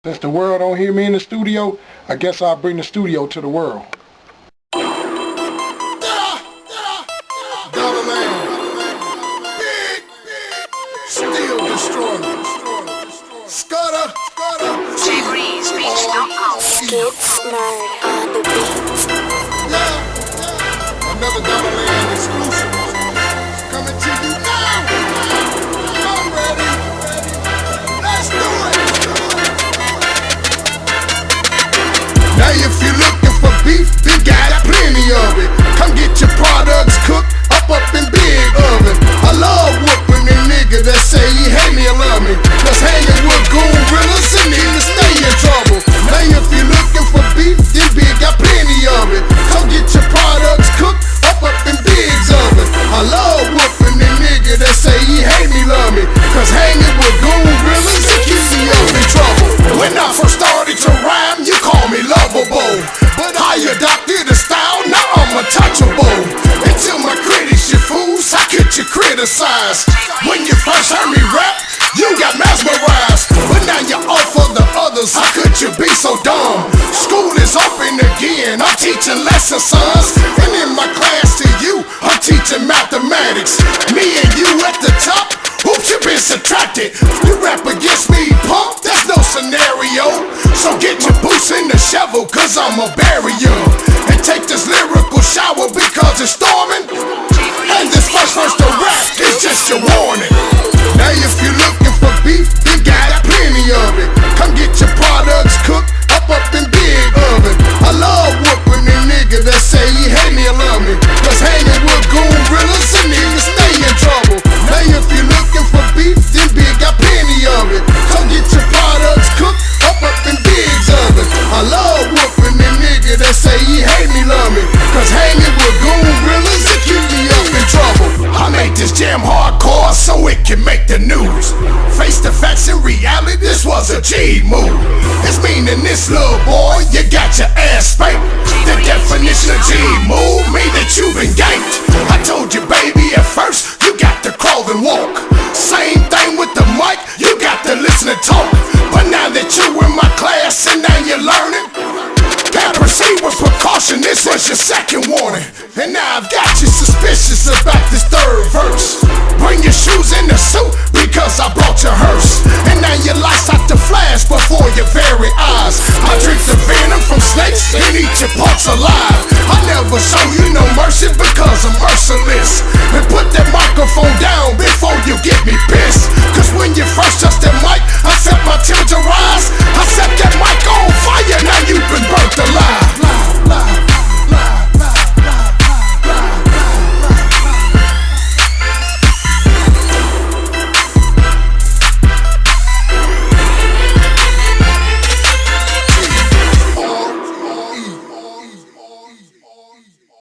Since the world don't hear me in the studio, I guess I'll bring the studio to the world. Still destroying. Scudder. Skip Smart on the beat. Yeah. Another Dollarland exclusive. Coming to you now. I'm ready. Let's do it. Now if you're looking for beef, then got plenty of it. Come get your products cooked up in big oven. I love whooping a nigga that say he hate me or love me. Cause hanging with gorillas and niggas stay in trouble. Now if you're looking for beef, then big got plenty of it. Come get your products cooked up in big oven. I love whooping a nigga that say he hate me, love me. Cause hanging with gorillas and keep me up in trouble. When I first started to rhyme, you call me lovable. But I adopted a style, now I'm untouchable. Until my critics, you fools, how could you criticize? When you first heard me rap, you got mesmerized. But now you're off of the others, how could you be so dumb? School is open again, I'm teaching lessons, sons. And in my class to you, I'm teaching mathematics. Me and you at the top, oops, you been subtracted. You rap against me, punk, that's no scenario. So get your boots in the shovel, cause I'ma bury you. And take this lyrical shower because it's storming. And this first verse to rap is just your warning. Now if you're looking for beef, then got plenty of it. Come get your products cooked up in big oven. I love whooping a nigga that say he hate me or love me. Cause hanging with gorillas and niggas stay in trouble. Now if you're looking for beef, then big got plenty of it. Come get your products cooked up in big oven. I love whooping a nigga that say he hate me, love me. Cause hanging with gorillas and keep me up in trouble. I make this jam hardcore so it can make the news. Face the facts and reality, this was a G move. It's meaning this little boy, you got your ass spanked. The definition of G move mean that you've been ganked. I told you baby at first, you got to crawl and walk. Same thing with the mic, you got to listen and talk. But now that you in my class and now you're learning, gotta proceed with precaution, this was your second warning. And now I've got you suspicious about this third verse. Bring your shoes in the suit because I brought your hearse. And now your lights start to flash before your very eyes. I drink the venom from snakes and eat your parts alive. I never show you no mercy because I'm merciless.